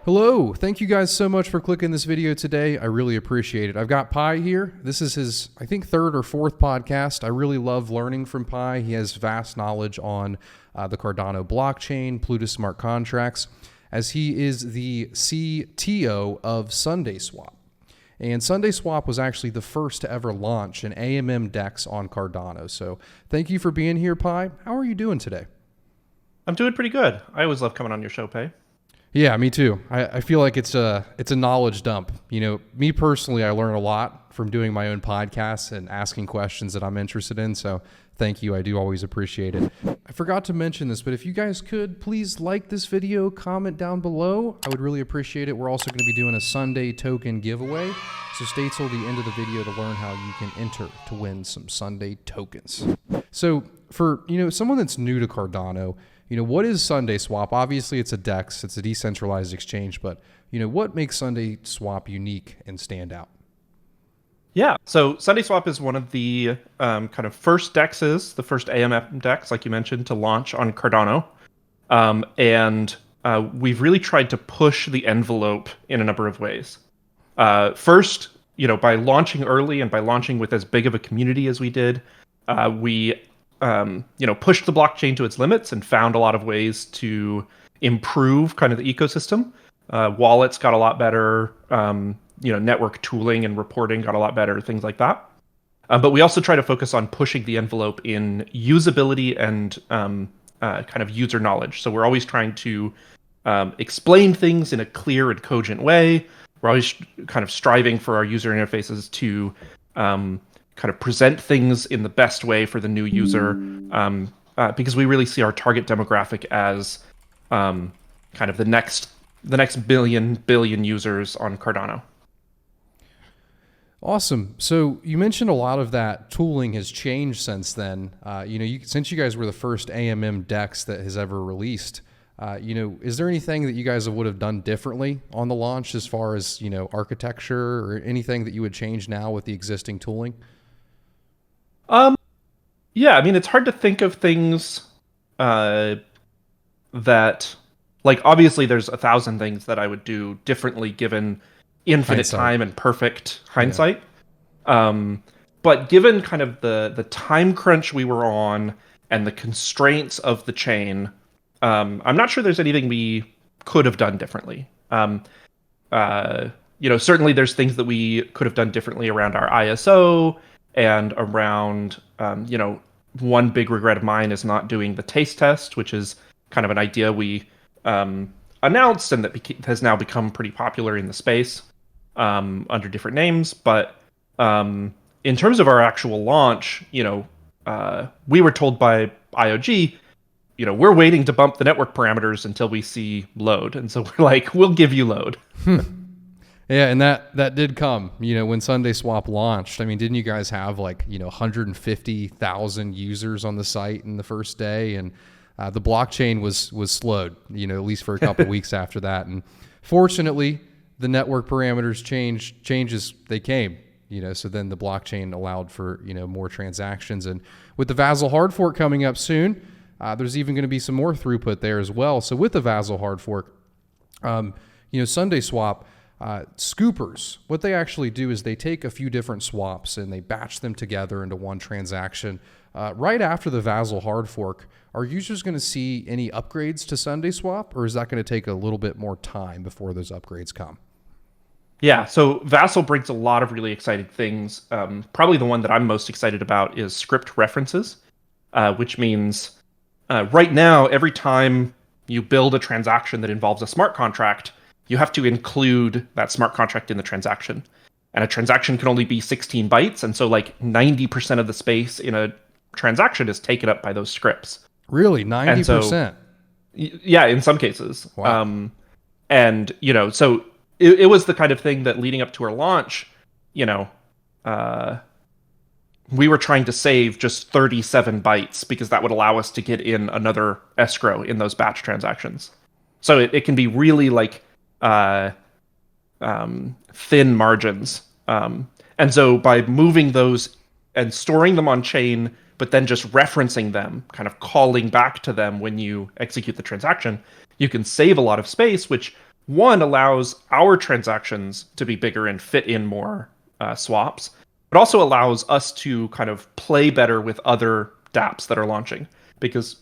Hello, thank you guys so much for clicking this video today. I really appreciate it. I've got Pi here. This is his, I think, third or fourth podcast. I really love learning from Pi. He has vast knowledge on the Cardano blockchain, Pluto smart contracts, as he is the CTO of SundaeSwap. And SundaeSwap was actually the first to ever launch an AMM DEX on Cardano. So thank you for being here, Pi. How are you doing today? I'm doing pretty good. I always love coming on your show, Pei. Yeah, me too. I feel like it's a knowledge dump. You know, me personally, I learn a lot from doing my own podcasts and asking questions that I'm interested in. So thank you. I do always appreciate it. I forgot to mention this, but if you guys could please like this video, comment down below. I would really appreciate it. We're also going to be doing a Sundae token giveaway. So stay till the end of the video to learn how you can enter to win some Sundae tokens. So for, someone that's new to Cardano, what is SundaeSwap? Obviously, it's a DEX. It's a decentralized exchange. But, what makes SundaeSwap unique and stand out? Yeah, so SundaeSwap is one of the kind of first DEXs, the first AMM DEX, like you mentioned, to launch on Cardano. And we've really tried to push the envelope in a number of ways. First, by launching early and by launching with as big of a community as we did, we pushed the blockchain to its limits and found a lot of ways to improve kind of the ecosystem. Wallets got a lot better, network tooling and reporting got a lot better, things like that. But we also try to focus on pushing the envelope in usability and kind of user knowledge. So we're always trying to explain things in a clear and cogent way. We're always kind of striving for our user interfaces to kind of present things in the best way for the new user, because we really see our target demographic as kind of the next billion users on Cardano. Awesome. So you mentioned a lot of that tooling has changed since then. Since you guys were the first AMM DEX that has ever released, is there anything that you guys would have done differently on the launch as far as, architecture or anything that you would change now with the existing tooling? Yeah, I mean, it's hard to think of things that, like, obviously there's 1,000 things that I would do differently given infinite time and perfect hindsight. Yeah. But given kind of the time crunch we were on and the constraints of the chain, I'm not sure there's anything we could have done differently. Certainly there's things that we could have done differently around our ISO and around, one big regret of mine is not doing the taste test, which is kind of an idea we announced and that has now become pretty popular in the space under different names. But in terms of our actual launch, we were told by IOG, we're waiting to bump the network parameters until we see load. And so we're like, we'll give you load. Yeah, and that did come, when SundaeSwap launched. I mean, didn't you guys have 150,000 users on the site in the first day? And the blockchain was slowed, at least for a couple of weeks after that. And fortunately, the network parameters changes they came, so then the blockchain allowed for, more transactions. And with the Vasil Hardfork coming up soon, there's even going to be some more throughput there as well. So with the Vasil Hardfork, SundaeSwap, scoopers, what they actually do is they take a few different swaps and they batch them together into one transaction. Right after the Vasil Hardfork, are users going to see any upgrades to SundaeSwap, or is that going to take a little bit more time before those upgrades come? Yeah, so Vasil brings a lot of really exciting things. Probably the one that I'm most excited about is script references, which means right now, every time you build a transaction that involves a smart contract, you have to include that smart contract in the transaction. And a transaction can only be 16 bytes. And so 90% of the space in a transaction is taken up by those scripts. Really? 90%? Yeah, in some cases. Wow. So it was the kind of thing that leading up to our launch, we were trying to save just 37 bytes because that would allow us to get in another escrow in those batch transactions. So it can be really thin margins. And so by moving those and storing them on chain, but then just referencing them, kind of calling back to them when you execute the transaction, you can save a lot of space, which one allows our transactions to be bigger and fit in more swaps, but also allows us to kind of play better with other dApps that are launching, because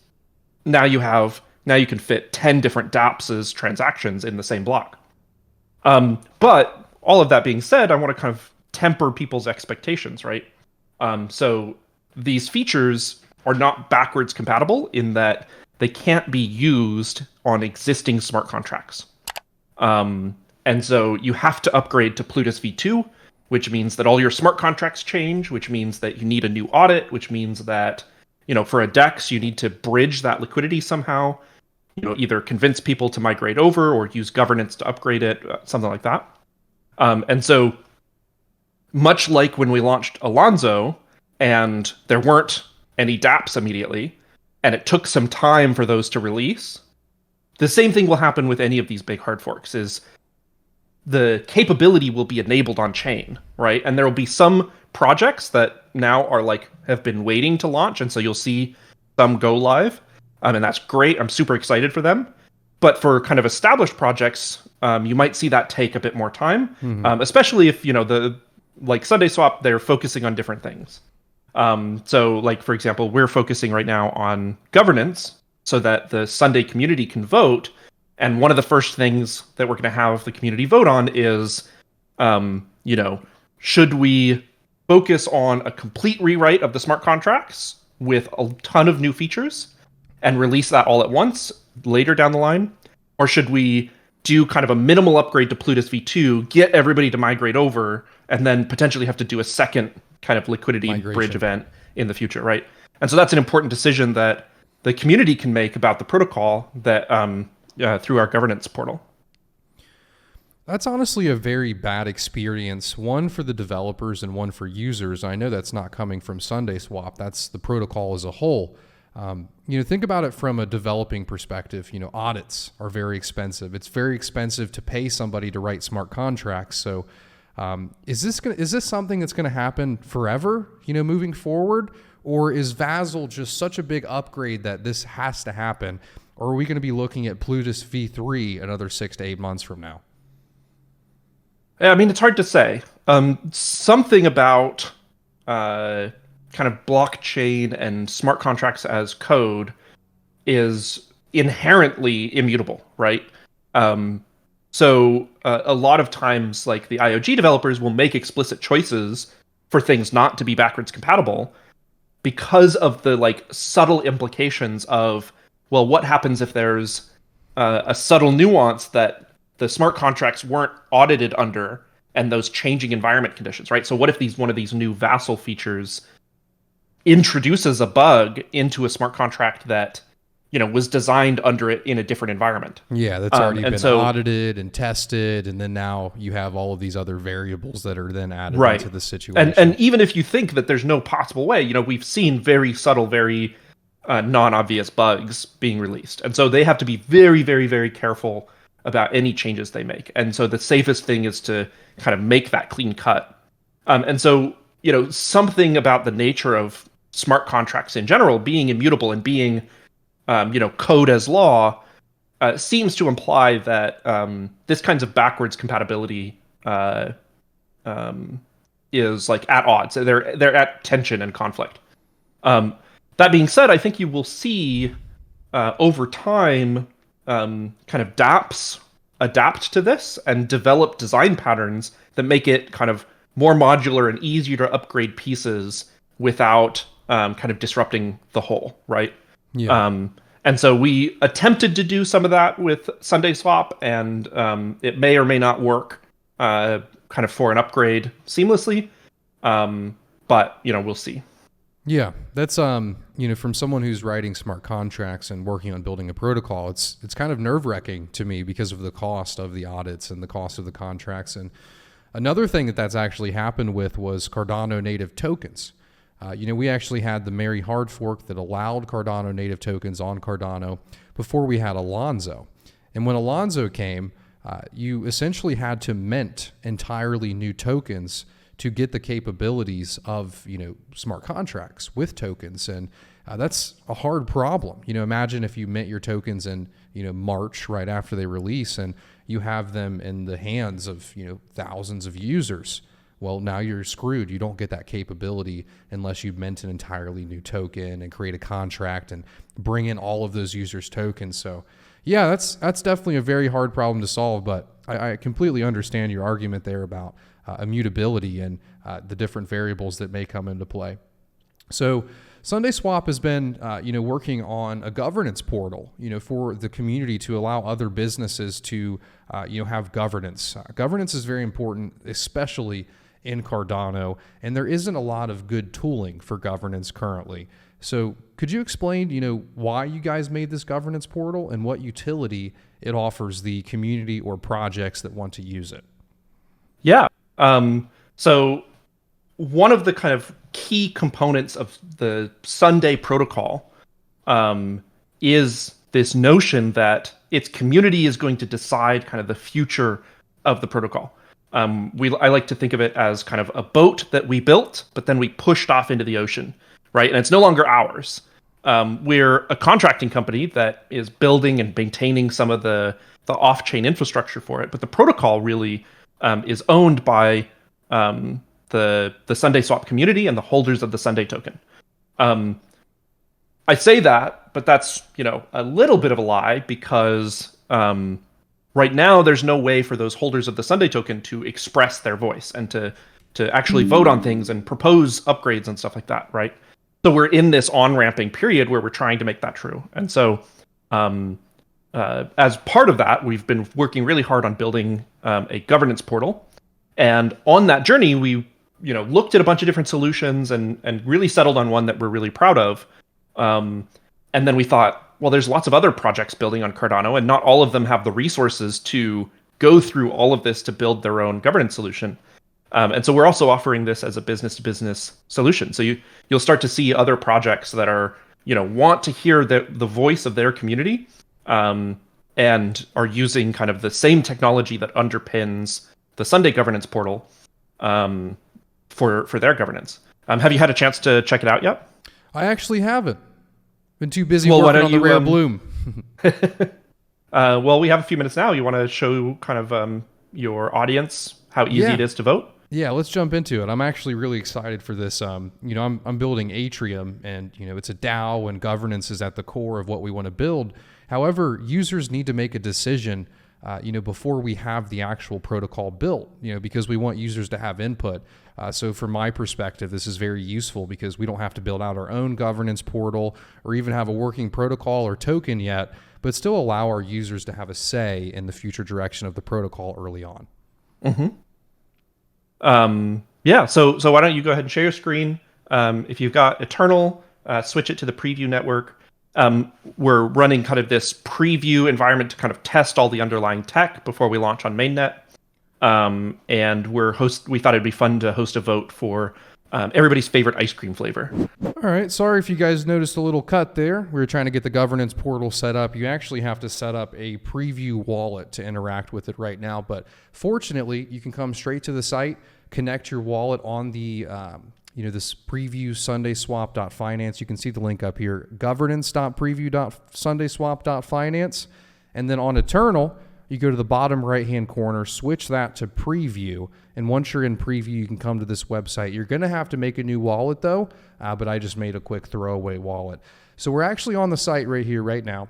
now you can fit 10 different dApps' transactions in the same block. But all of that being said, I want to kind of temper people's expectations, right? So these features are not backwards compatible in that they can't be used on existing smart contracts. And so you have to upgrade to Plutos V2, which means that all your smart contracts change, which means that you need a new audit, which means that, for a DEX, you need to bridge that liquidity somehow, either convince people to migrate over or use governance to upgrade it, something like that. And so much like when we launched Alonzo and there weren't any dApps immediately, and it took some time for those to release, the same thing will happen with any of these big hard forks, is the capability will be enabled on chain, right? And there will be some projects that now are have been waiting to launch, and so you'll see some go live. And that's great. I'm super excited for them. But for kind of established projects, you might see that take a bit more time, especially if, SundaeSwap, they're focusing on different things. So for example, we're focusing right now on governance so that the Sundae community can vote. And one of the first things that we're going to have the community vote on is, should we focus on a complete rewrite of the smart contracts with a ton of new features and release that all at once later down the line? Or should we do kind of a minimal upgrade to Plutos V2, get everybody to migrate over, and then potentially have to do a second kind of liquidity bridge event in the future, right? And so that's an important decision that the community can make about the protocol that through our governance portal. That's honestly a very bad experience, one for the developers and one for users. I know that's not coming from SundaeSwap. That's the protocol as a whole. Think about it from a developing perspective. Audits are very expensive. It's very expensive to pay somebody to write smart contracts. So is this something that's going to happen forever, moving forward? Or is Vasil just such a big upgrade that this has to happen? Or are we going to be looking at Plutos V3 another 6 to 8 months from now? I mean, it's hard to say. Something about kind of blockchain and smart contracts as code is inherently immutable, right? So a lot of times, the IOG developers will make explicit choices for things not to be backwards compatible because of the subtle implications of, well, what happens if there's a subtle nuance that the smart contracts weren't audited under and those changing environment conditions, right? So what if one of these new Vasil features introduces a bug into a smart contract that, was designed under it in a different environment? Yeah, that's already been audited and tested, and then now you have all of these other variables that are then added into the situation. And even if you think that there's no possible way, we've seen very subtle, very non-obvious bugs being released. And so they have to be very, very, very careful about any changes they make. And so the safest thing is to kind of make that clean cut. And so, something about the nature of smart contracts in general being immutable and being, code as law seems to imply that this kinds of backwards compatibility is at odds. They're at tension and conflict. That being said, I think you will see over time kind of dApps adapt to this and develop design patterns that make it kind of more modular and easier to upgrade pieces without kind of disrupting the whole, right? Yeah. And so we attempted to do some of that with SundaeSwap, and it may or may not work kind of for an upgrade seamlessly. But, we'll see. Yeah, that's from someone who's writing smart contracts and working on building a protocol, it's kind of nerve-wracking to me because of the cost of the audits and the cost of the contracts. And another thing that's actually happened with was Cardano native tokens. We actually had the Vasil Hardfork that allowed Cardano native tokens on Cardano before we had Alonzo. And when Alonzo came, you essentially had to mint entirely new tokens to get the capabilities of, smart contracts with tokens. And that's a hard problem. Imagine if you mint your tokens in, March right after they release, and you have them in the hands of, thousands of users. Well, now you're screwed. You don't get that capability unless you mint an entirely new token and create a contract and bring in all of those users' tokens. So yeah, that's definitely a very hard problem to solve, but I completely understand your argument there about immutability and the different variables that may come into play. So SundaeSwap has been, working on a governance portal, for the community to allow other businesses to, have governance. Governance is very important, especially in Cardano, and there isn't a lot of good tooling for governance currently. So could you explain, why you guys made this governance portal and what utility it offers the community or projects that want to use it? Yeah. So one of the kind of key components of the Sundae protocol is this notion that its community is going to decide kind of the future of the protocol. I like to think of it as kind of a boat that we built, but then we pushed off into the ocean, right? And it's no longer ours. We're a contracting company that is building and maintaining some of the off-chain infrastructure for it, but the protocol really is owned by the SundaeSwap community and the holders of the Sundae token. I say that, but that's a little bit of a lie because right now there's no way for those holders of the Sundae token to express their voice and to actually vote on things and propose upgrades and stuff like that, right? So we're in this on-ramping period where we're trying to make that true. And so as part of that, we've been working really hard on building a governance portal. And on that journey, we looked at a bunch of different solutions and really settled on one that we're really proud of. And then we thought, well, there's lots of other projects building on Cardano, and not all of them have the resources to go through all of this to build their own governance solution. And so we're also offering this as a business-to-business solution. So you'll start to see other projects that are, want to hear the voice of their community, and are using kind of the same technology that underpins the Sundae governance portal for their governance. Have you had a chance to check it out yet? I actually haven't. Been too busy working on the rare bloom. Well, we have a few minutes now. You want to show kind of your audience how easy it is to vote? Yeah, let's jump into it. I'm actually really excited for this. I'm building Atrium, and it's a DAO, and governance is at the core of what we want to build. However, users need to make a decision, before we have the actual protocol built, because we want users to have input. So from my perspective, this is very useful because we don't have to build out our own governance portal or even have a working protocol or token yet, but still allow our users to have a say in the future direction of the protocol early on. Mm-hmm. Yeah, so why don't you go ahead and share your screen? If you've got Eternal, switch it to the preview network. We're running kind of this preview environment to kind of test all the underlying tech before we launch on mainnet. And we thought it'd be fun to host a vote for everybody's favorite ice cream flavor. All right. Sorry if you guys noticed a little cut there. We were trying to get the governance portal set up. You actually have to set up a preview wallet to interact with it right now. But fortunately, you can come straight to the site, connect your wallet on the this preview SundaeSwap.finance. You can see the link up here, governance.preview.sundaeswap.finance. And then on Eternal, you go to the bottom right-hand corner, switch that to preview. And once you're in preview, you can come to this website. You're going to have to make a new wallet though, but I just made a quick throwaway wallet. So we're actually on the site right here, right now.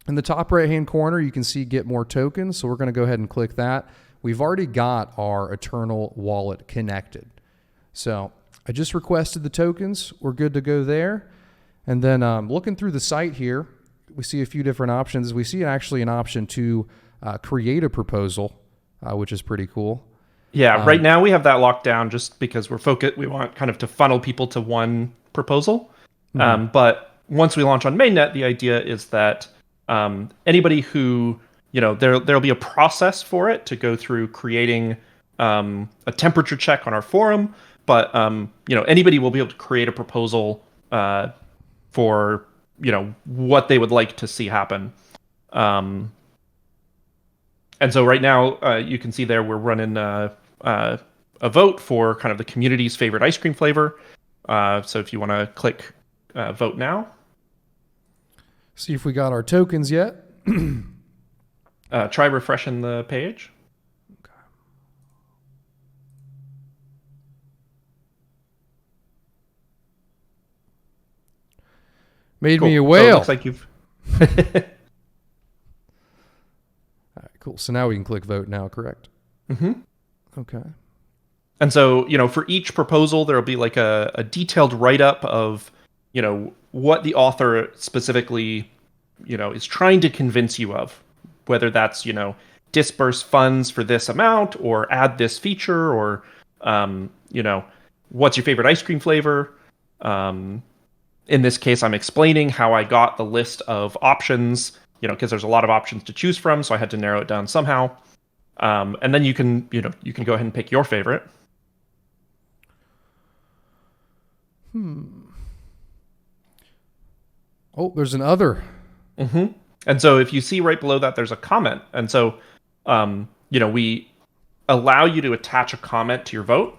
In the top right-hand corner, you can see get more tokens. So we're going to go ahead and click that. We've already got our Eternal wallet connected. So I just requested the tokens. We're good to go there. And then looking through the site here, we see a few different options. We see actually an option to create a proposal, which is pretty cool. Yeah, right now we have that locked down just because we're focused. We want kind of to funnel people to one proposal. Mm-hmm. But once we launch on mainnet, the idea is that anybody who, there'll be a process for it to go through creating a temperature check on our forum. But, anybody will be able to create a proposal for, what they would like to see happen. And so right now, you can see there we're running a vote for kind of the community's favorite ice cream flavor. So if you want to click vote now. See if we got our tokens yet. Try refreshing the page. Made Cool. me a So it whale. looks like you've. All right, cool. So now we can click vote now, correct? Mm-hmm. Okay. And so, for each proposal, there'll be like a detailed write-up of, what the author specifically, is trying to convince you of, whether that's, disperse funds for this amount or add this feature or, what's your favorite ice cream flavor? In this case, I'm explaining how I got the list of options, because there's a lot of options to choose from, so I had to narrow it down somehow. And then you can go ahead and pick your favorite. Oh, there's an other. Mm-hmm. And so if you see right below that, there's a comment. And so, we allow you to attach a comment to your vote.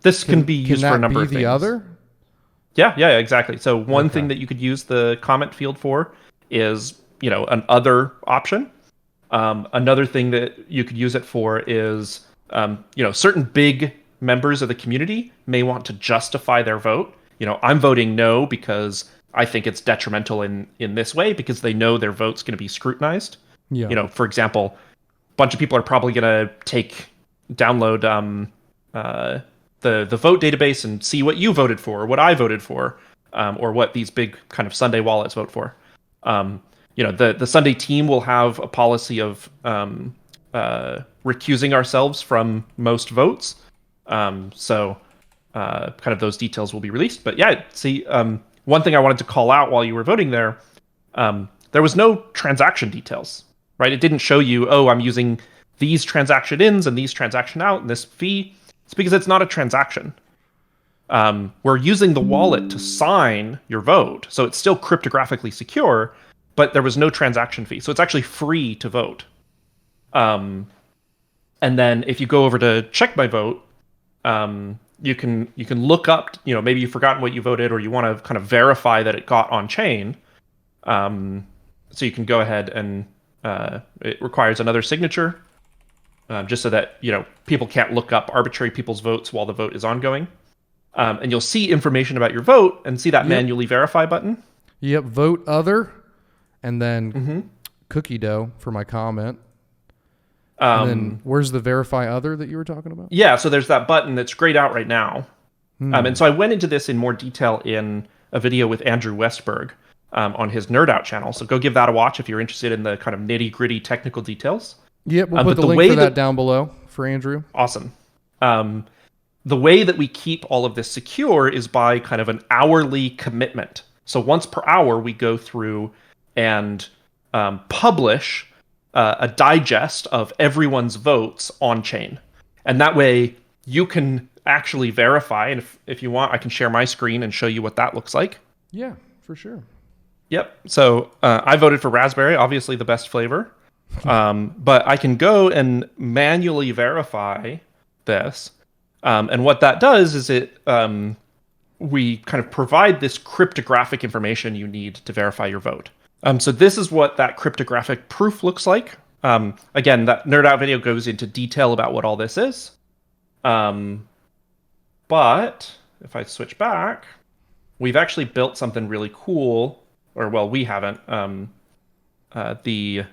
This can be used for a number of things. Can that be the other? Yeah, exactly. So one thing that you could use the comment field for is, an other option. Another thing that you could use it for is, certain big members of the community may want to justify their vote. I'm voting no because I think it's detrimental in this way because they know their vote's going to be scrutinized. Yeah. For example, a bunch of people are probably going to download the vote database and see what you voted for, or what I voted for, or what these big kind of Sundae wallets vote for. The Sundae team will have a policy of recusing ourselves from most votes. So kind of those details will be released. But yeah, see, one thing I wanted to call out while you were voting there was no transaction details, right? It didn't show you, oh, I'm using these transaction ins and these transaction out and this fee. It's because it's not a transaction. We're using the wallet to sign your vote, so it's still cryptographically secure, but there was no transaction fee. So it's actually free to vote. And then if you go over to check my vote, you can look up, maybe you've forgotten what you voted or you want to kind of verify that it got on chain. So you can go ahead and it requires another signature, just so that people can't look up arbitrary people's votes while the vote is ongoing. And you'll see information about your vote and see that manually verify button. Yep, vote other, and then cookie dough for my comment. And then where's the verify other that you were talking about? Yeah, so there's that button that's grayed out right now. And so I went into this in more detail in a video with Andrew Westberg on his NerdOut channel. So go give that a watch if you're interested in the kind of nitty-gritty technical details. Yep, we'll put the link for that down below for Andrew. Awesome. The way that we keep all of this secure is by kind of an hourly commitment. So once per hour, we go through and publish a digest of everyone's votes on chain. And that way you can actually verify. And if you want, I can share my screen and show you what that looks like. Yeah, for sure. Yep. So I voted for raspberry, obviously the best flavor. But I can go and manually verify this. And what that does is we kind of provide this cryptographic information you need to verify your vote. So this is what that cryptographic proof looks like. Again, that NerdOut video goes into detail about what all this is. But if I switch back, we've actually built something really cool. Or, well, we haven't. The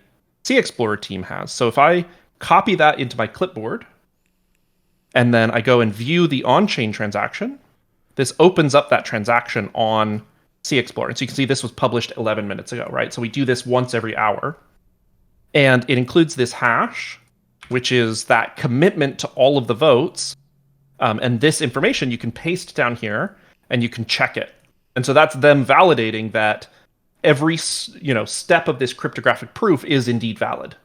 C Explorer team has. So if I copy that into my clipboard, and then I go and view the on-chain transaction, this opens up that transaction on C Explorer. And so you can see this was published 11 minutes ago, right? So we do this once every hour. And it includes this hash, which is that commitment to all of the votes. And this information you can paste down here and you can check it. And so that's them validating that every step of this cryptographic proof is indeed valid.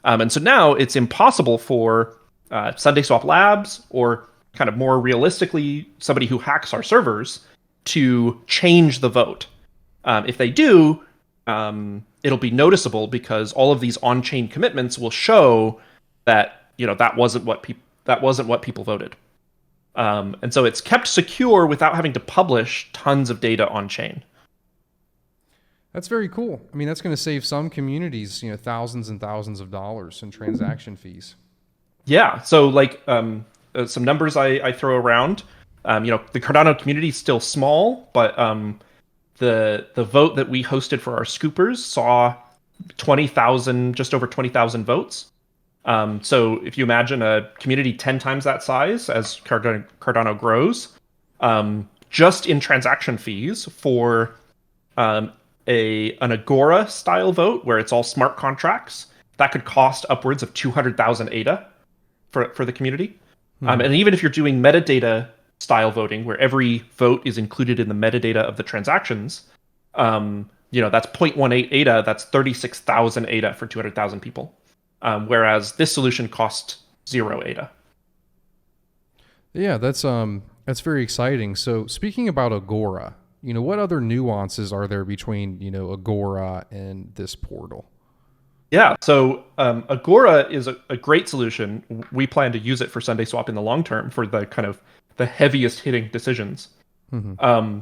And so now it's impossible for SundaeSwap Labs, or kind of more realistically, somebody who hacks our servers, to change the vote. If they do, it'll be noticeable because all of these on-chain commitments will show that that wasn't what people voted. And so it's kept secure without having to publish tons of data on chain. That's very cool. I mean, that's going to save some communities, thousands and thousands of dollars in transaction fees. Yeah. So some numbers I throw around. The Cardano community is still small, but the vote that we hosted for our scoopers saw 20,000, just over 20,000 votes. So if you imagine a community 10 times that size as Cardano grows, just in transaction fees for an Agora style vote where it's all smart contracts, that could cost upwards of 200,000 ADA for the community. And even if you're doing metadata style voting, where every vote is included in the metadata of the transactions, that's 0.18 ADA, that's 36,000 ADA for 200,000 people. Whereas this solution cost 0 ADA. Yeah, that's very exciting. So speaking about Agora, what other nuances are there between, Agora and this portal? Yeah, so Agora is a great solution. We plan to use it for SundaeSwap in the long term for the kind of the heaviest hitting decisions. Mm-hmm.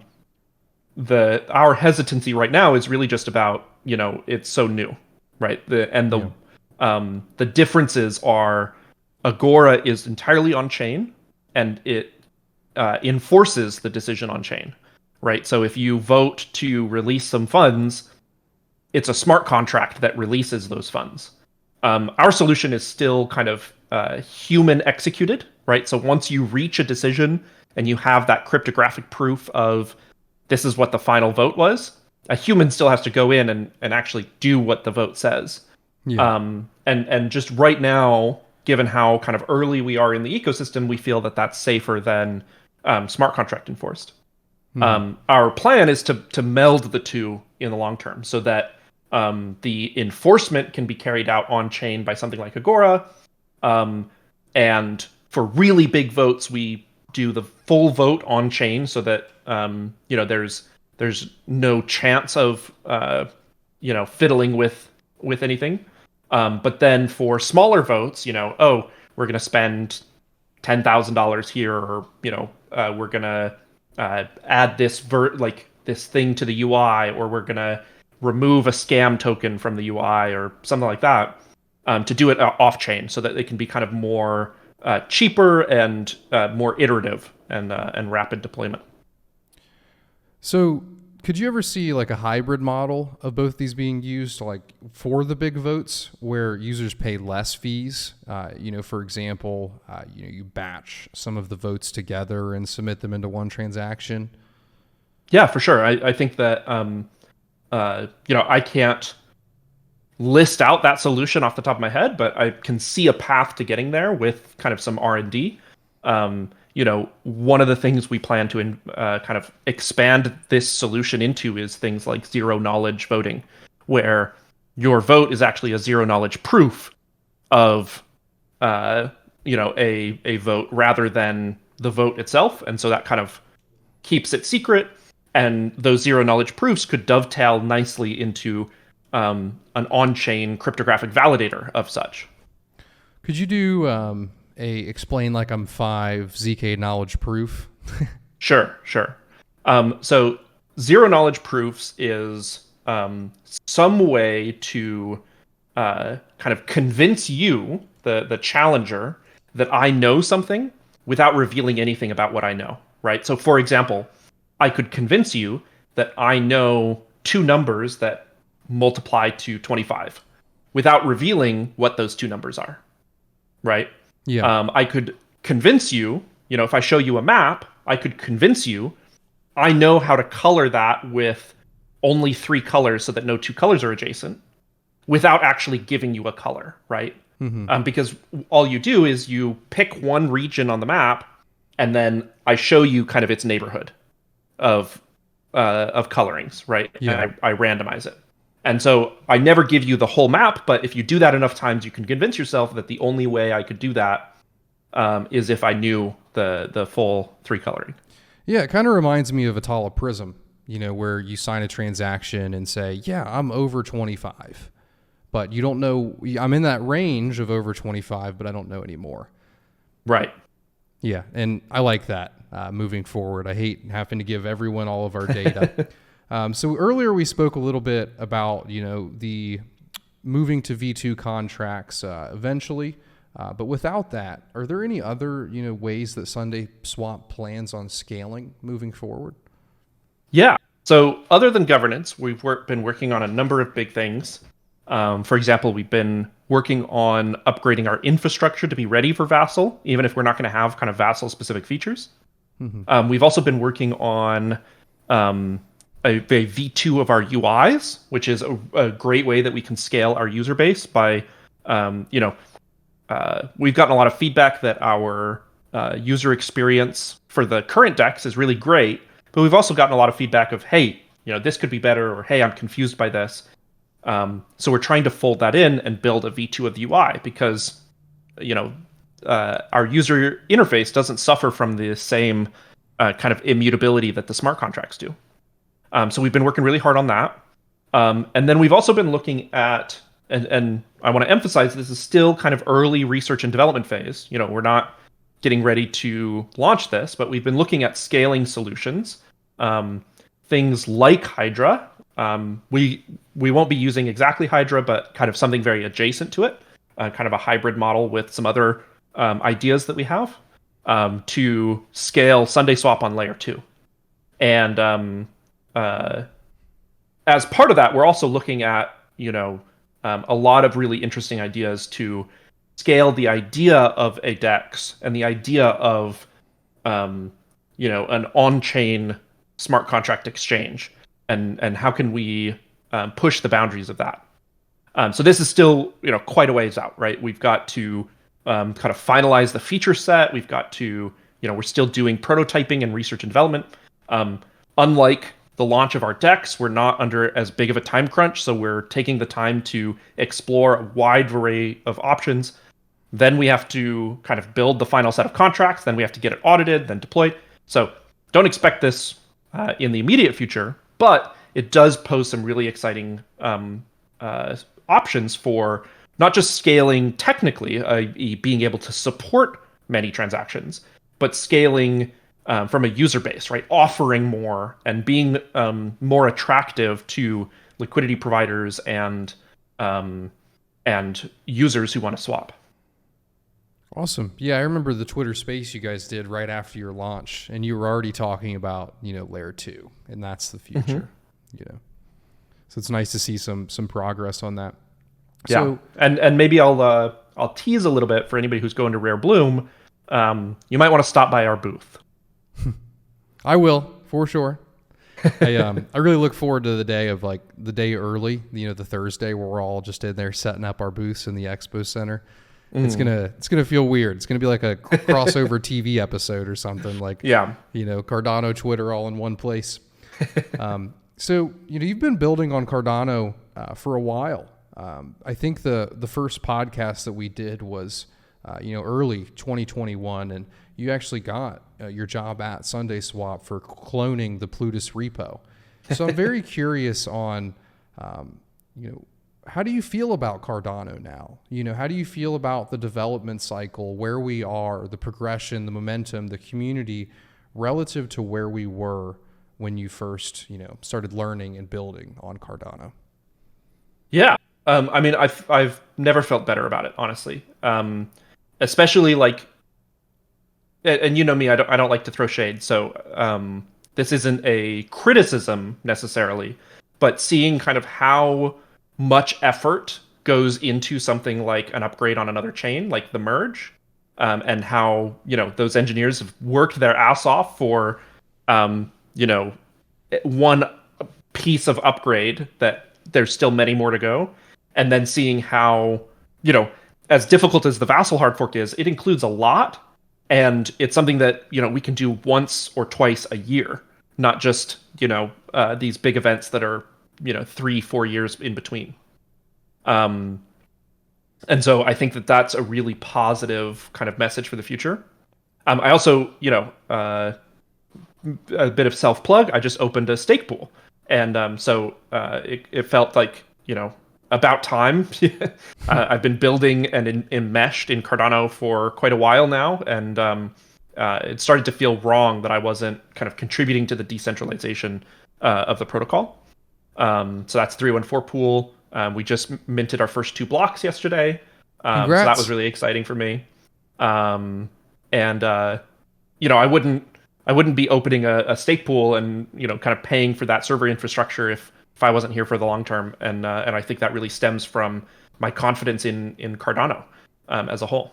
Our hesitancy right now is really just about, it's so new, right? The differences are Agora is entirely on chain and it enforces the decision on chain, right? So if you vote to release some funds, it's a smart contract that releases those funds. Our solution is still kind of human executed, right? So once you reach a decision and you have that cryptographic proof of this is what the final vote was, a human still has to go in and actually do what the vote says. Yeah. And just right now, given how kind of early we are in the ecosystem, we feel that that's safer than smart contract enforced. Our plan is to meld the two in the long term so that the enforcement can be carried out on chain by something like Agora. And for really big votes, we do the full vote on chain so that there's no chance of fiddling with anything. But then for smaller votes, we're going to spend $10,000 here, or we're going to add this this thing to the UI, or we're going to remove a scam token from the UI or something like that, to do it off chain so that it can be kind of more cheaper and more iterative and rapid deployment. So could you ever see like a hybrid model of both these being used, like for the big votes where users pay less fees? For example, you batch some of the votes together and submit them into one transaction. Yeah, for sure. I think that I can't list out that solution off the top of my head, but I can see a path to getting there with kind of some R&D. One of the things we plan to kind of expand this solution into is things like zero knowledge voting, where your vote is actually a zero knowledge proof of a vote rather than the vote itself. And so that kind of keeps it secret. And those zero knowledge proofs could dovetail nicely into an on-chain cryptographic validator of such. Could you do explain like I'm 5 ZK knowledge proof? Sure. So zero knowledge proofs is some way to kind of convince you, the challenger, that I know something without revealing anything about what I know, right? So for example, I could convince you that I know two numbers that multiply to 25 without revealing what those two numbers are, right? Yeah. I could convince you, if I show you a map, I could convince you I know how to color that with only 3 colors so that no 2 colors are adjacent without actually giving you a color, right? Mm-hmm. Because all you do is you pick one region on the map and then I show you kind of its neighborhood of colorings, right? Yeah. And I randomize it. And so I never give you the whole map, but if you do that enough times, you can convince yourself that the only way I could do that is if I knew the full 3 coloring. Yeah, it kind of reminds me of Atala Prism, where you sign a transaction and say, yeah, I'm over 25. But you don't know, I'm in that range of over 25, but I don't know anymore. Right. Yeah, and I like that moving forward. I hate having to give everyone all of our data. So earlier we spoke a little bit about, the moving to V2 contracts eventually. But without that, are there any other, ways that SundaeSwap plans on scaling moving forward? Yeah. So other than governance, we've been working on a number of big things. For example, we've been working on upgrading our infrastructure to be ready for Vasil, even if we're not going to have kind of Vasil-specific features. We've also been working on a V2 of our UIs, which is a great way that we can scale our user base by, we've gotten a lot of feedback that our user experience for the current DEX is really great, but we've also gotten a lot of feedback of, hey, this could be better, or hey, I'm confused by this. So we're trying to fold that in and build a V2 of the UI because, our user interface doesn't suffer from the same kind of immutability that the smart contracts do. So we've been working really hard on that. And then we've also been looking at, and I want to emphasize this is still kind of early research and development phase. We're not getting ready to launch this, but we've been looking at scaling solutions. Things like Hydra. We won't be using exactly Hydra, but kind of something very adjacent to it, kind of a hybrid model with some other ideas that we have to scale SundaeSwap on layer 2. And as part of that, we're also looking at, a lot of really interesting ideas to scale the idea of a DEX and the idea of, an on-chain smart contract exchange, and how can we push the boundaries of that. So this is still, quite a ways out, right? We've got to kind of finalize the feature set. We've got to, we're still doing prototyping and research and development. Unlike the launch of our DEX, we're not under as big of a time crunch, so we're taking the time to explore a wide array of options. Then we have to kind of build the final set of contracts, then we have to get it audited, then deployed. So don't expect this in the immediate future, but it does pose some really exciting options for not just scaling technically, i.e. being able to support many transactions, but scaling from a user base, right? Offering more and being more attractive to liquidity providers and users who want to swap. Awesome. Yeah, I remember the Twitter space you guys did right after your launch, and you were already talking about, layer 2, and that's the future. So it's nice to see some progress on that. Yeah. So, and maybe I'll tease a little bit for anybody who's going to Rare Bloom. You might want to stop by our booth. I will, for sure. I really look forward to the day of the day early, the Thursday where we're all just in there setting up our booths in the expo center. It's gonna feel weird. It's gonna be like a crossover TV episode or something, Cardano, Twitter all in one place. So you've been building on Cardano for a while. I think the first podcast that we did was early 2021, and you actually got your job at SundaeSwap for cloning the Plutos repo. So I'm very curious on how do you feel about Cardano now? How do you feel about the development cycle, where we are, the progression, the momentum, the community relative to where we were when you first, started learning and building on Cardano? Yeah. I've never felt better about it, honestly. Especially and you know me, I don't like to throw shade. So this isn't a criticism necessarily, but seeing kind of how much effort goes into something like an upgrade on another chain, like the merge, and how those engineers have worked their ass off for one piece of upgrade that there's still many more to go, and then seeing how as difficult as the Vasil Hardfork is, it includes a lot, and it's something that we can do once or twice a year, not just these big events that are 3-4 years in between. And so I think that that's a really positive kind of message for the future. I also, a bit of self plug. I just opened a Stakepool, and so it felt like about time. I've been building and enmeshed in Cardano for quite a while now, and it started to feel wrong that I wasn't kind of contributing to the decentralization of the protocol. So that's 314 pool. We just minted our first 2 blocks yesterday. So Congrats. that was really exciting for me. And I wouldn't be opening a stake pool and kind of paying for that server infrastructure if I wasn't here for the long term. And I think that really stems from my confidence in Cardano as a whole.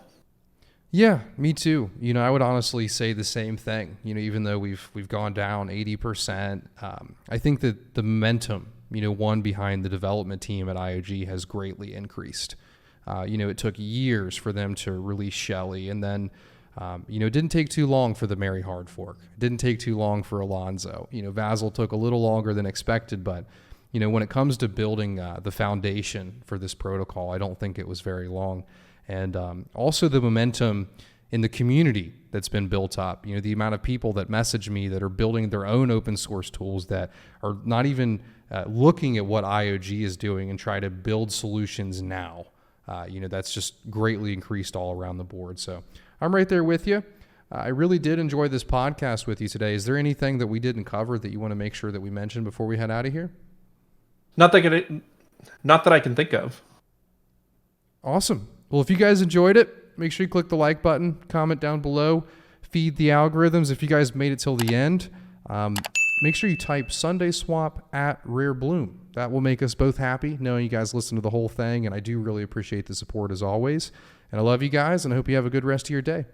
Yeah, me too. I would honestly say the same thing. Even though we've gone down 80%, I think that the momentum, one behind the development team at IOG has greatly increased. It took years for them to release Shelly, and then it didn't take too long for the Mary Hardfork. It didn't take too long for Alonzo. Vasil took a little longer than expected, but when it comes to building the foundation for this protocol, I don't think it was very long. And also the momentum in the community that's been built up. The amount of people that message me that are building their own open source tools that are not even looking at what IOG is doing and try to build solutions now. That's just greatly increased all around the board. So I'm right there with you. I really did enjoy this podcast with you today. Is there anything that we didn't cover that you want to make sure that we mention before we head out of here? Not that I can think of. Awesome. Well, if you guys enjoyed it, make sure you click the like button, comment down below, feed the algorithms. If you guys made it till the end, make sure you type SundaeSwap at Rare Bloom. That will make us both happy knowing you guys listen to the whole thing, and I do really appreciate the support as always. And I love you guys, and I hope you have a good rest of your day.